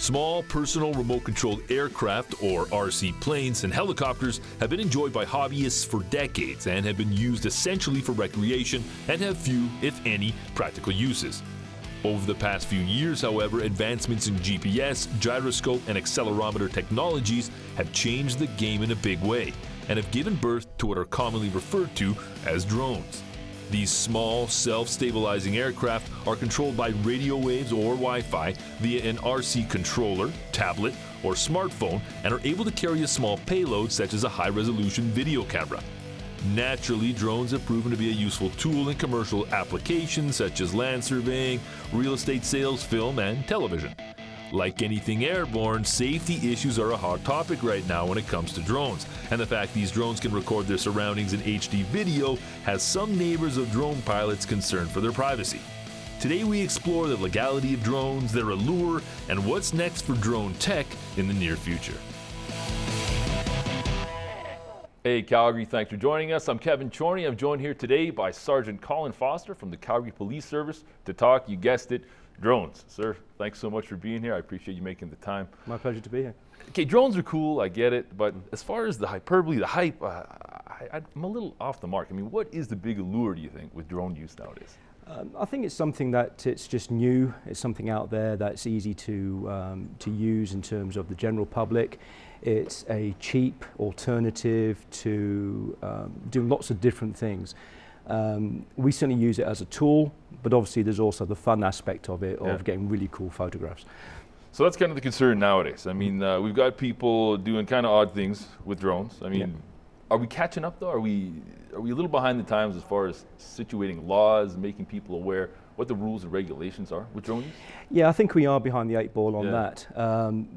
Small personal remote-controlled aircraft, or RC planes, and helicopters have been enjoyed by hobbyists for decades and have been used essentially for recreation and have few, if any, practical uses. Over the past few years, however, advancements in GPS, gyroscope, and accelerometer technologies have changed the game in a big way and have given birth to what are commonly referred to as drones. These small, self-stabilizing aircraft are controlled by radio waves or Wi-Fi via an RC controller, tablet, or smartphone and are able to carry a small payload such as a high-resolution video camera. Naturally, drones have proven to be a useful tool in commercial applications such as land surveying, real estate sales, film, and television. Like anything airborne, safety issues are a hot topic right now when it comes to drones, and the fact these drones can record their surroundings in HD video has some neighbors of drone pilots concerned for their privacy. Today we explore the legality of drones, their allure, and what's next for drone tech in the near future. Hey Calgary, thanks for joining us. I'm Kevin Chorney. I'm joined here today by Sergeant Colin Foster from the Calgary Police Service to talk, you guessed it, drones. Sir, thanks so much for being here. I appreciate you making the time. My pleasure to be here. Okay, drones are cool, I get it, but as far as the hyperbole, the hype, I'm a little off the mark. I mean, what is the big allure, do you think, with drone use nowadays? I think it's something that it's just new. It's something out there that's easy to use in terms of the general public. It's a cheap alternative to doing lots of different things. We certainly use it as a tool, but obviously there's also the fun aspect of it, of getting really cool photographs. So that's kind of the concern nowadays. I mean, we've got people doing kind of odd things with drones. I mean, are we catching up though? Are we a little behind the times as far as situating laws, making people aware what the rules and regulations are with drone use? Yeah, I think we are behind the 8 ball on that.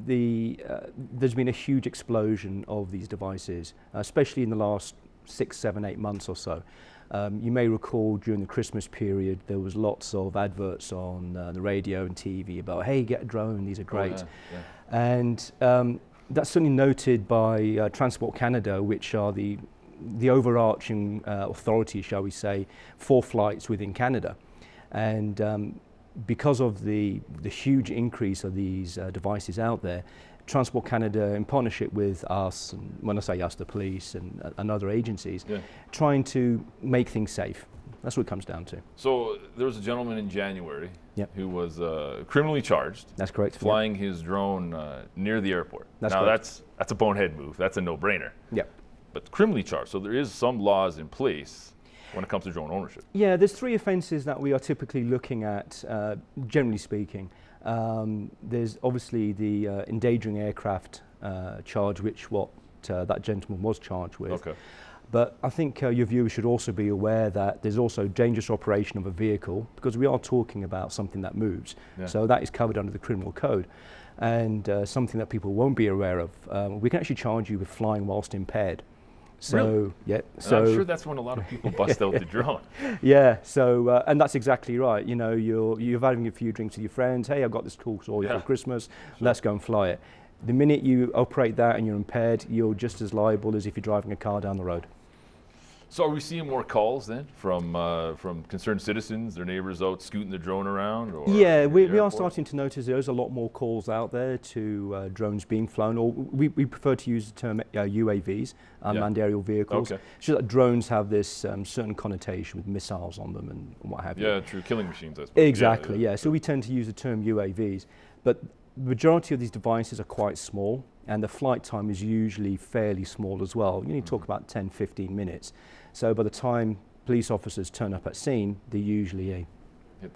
There's been a huge explosion of these devices, especially in the last 6, 7, 8 months or so. You may recall during the Christmas period there was lots of adverts on the radio and TV about, hey, get a drone, these are great. And that's certainly noted by Transport Canada, which are the overarching authority, shall we say, for flights within Canada. And because of the huge increase of these devices out there, Transport Canada, in partnership with us, and when I say us, the police and other agencies, trying to make things safe. That's what it comes down to. So there was a gentleman in January who was criminally charged. That's correct. Flying his drone near the airport. That's now correct. that's a bonehead move. That's a no-brainer. Yeah. But criminally charged. So there is some laws in place when it comes to drone ownership. Yeah, there's 3 offences that we are typically looking at, generally speaking. There's obviously the endangering aircraft charge, which that gentleman was charged with. Okay. But I think your viewers should also be aware that there's also dangerous operation of a vehicle, because we are talking about something that moves. So that is covered under the criminal code. And something that people won't be aware of, we can actually charge you with flying whilst impaired. So, really? Yeah. So I'm sure that's when a lot of people bust out the drone. Yeah. So, and that's exactly right. You know, you're having a few drinks with your friends. Hey, I've got this cool toy for Christmas. Let's go and fly it. The minute you operate that and you're impaired, you're just as liable as if you're driving a car down the road. So are we seeing more calls then from concerned citizens, their neighbors out scooting the drone around? Or yeah, we are starting to notice there's a lot more calls out there to drones being flown, or we prefer to use the term UAVs, unmanned aerial vehicles. Okay. So that drones have this certain connotation with missiles on them and what have you. Yeah, true, killing machines, I suppose. Exactly, yeah. So we tend to use the term UAVs, but the majority of these devices are quite small, and the flight time is usually fairly small as well. You need to talk about 10, 15 minutes. So by the time police officers turn up at scene, they're usually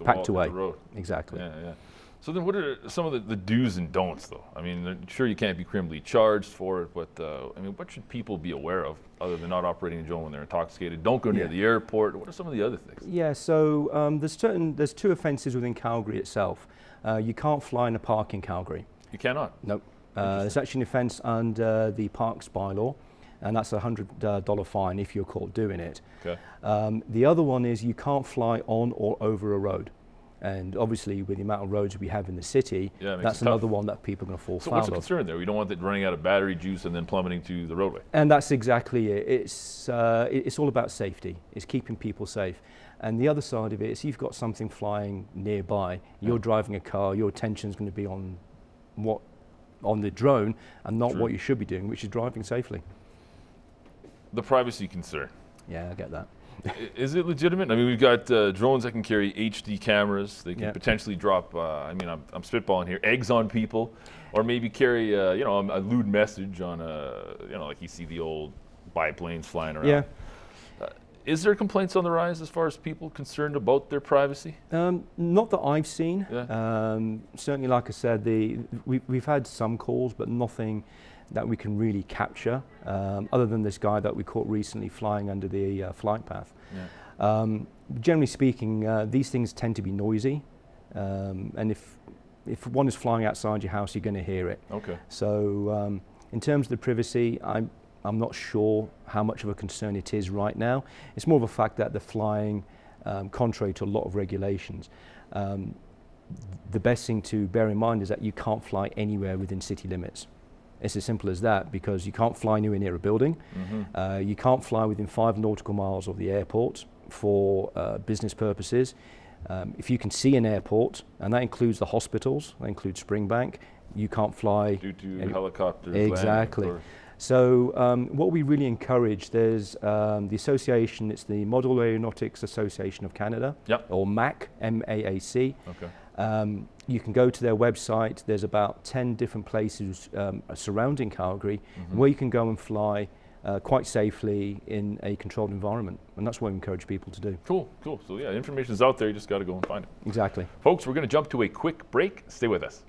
packed away. Hit the road. Exactly. Yeah. So then what are some of the do's and don'ts though? I mean, sure you can't be criminally charged for it, but I mean, what should people be aware of other than not operating a drone when they're intoxicated? Don't go near the airport. What are some of the other things? Yeah, so there's 2 offences within Calgary itself. You can't fly in a park in Calgary. You cannot? Nope. There's actually an offence under the parks bylaw, and that's a $100 fine if you're caught doing it. Okay. The other one is you can't fly on or over a road. And obviously with the amount of roads we have in the city, that's another one that people are going to fall foul of. So what's the concern there? We don't want it running out of battery juice and then plummeting to the roadway. And that's exactly it. It's all about safety. It's keeping people safe. And the other side of it is you've got something flying nearby, you're driving a car, your attention's going to be on what on the drone and not what you should be doing, which is driving safely. The privacy concern. Yeah, I get that. Is it legitimate? I mean, we've got drones that can carry HD cameras. They can potentially drop, I mean, I'm spitballing here, eggs on people, or maybe carry, you know, a lewd message on you know, like you see the old biplanes flying around. Yeah. Is there complaints on the rise as far as people concerned about their privacy? Not that I've seen. Yeah. Certainly, like I said, we've had some calls, but nothing that we can really capture, other than this guy that we caught recently flying under the flight path. Yeah. Generally speaking, these things tend to be noisy, and if one is flying outside your house, you're going to hear it. Okay. So in terms of the privacy, I'm not sure how much of a concern it is right now. It's more of a fact that they're flying contrary to a lot of regulations. The best thing to bear in mind is that you can't fly anywhere within city limits. It's as simple as that, because you can't fly anywhere near a building. Mm-hmm. You can't fly within 5 nautical miles of the airport for business purposes. If you can see an airport, and that includes the hospitals, that includes Springbank, you can't fly. Due to helicopters. Exactly. So what we really encourage, there's the association, it's the Model Aeronautics Association of Canada, or MAC, M-A-A-C. Okay. You can go to their website. There's about 10 different places surrounding Calgary where you can go and fly quite safely in a controlled environment. And that's what we encourage people to do. Cool, cool. So yeah, information's out there. You just got to go and find it. Exactly. Folks, we're going to jump to a quick break. Stay with us.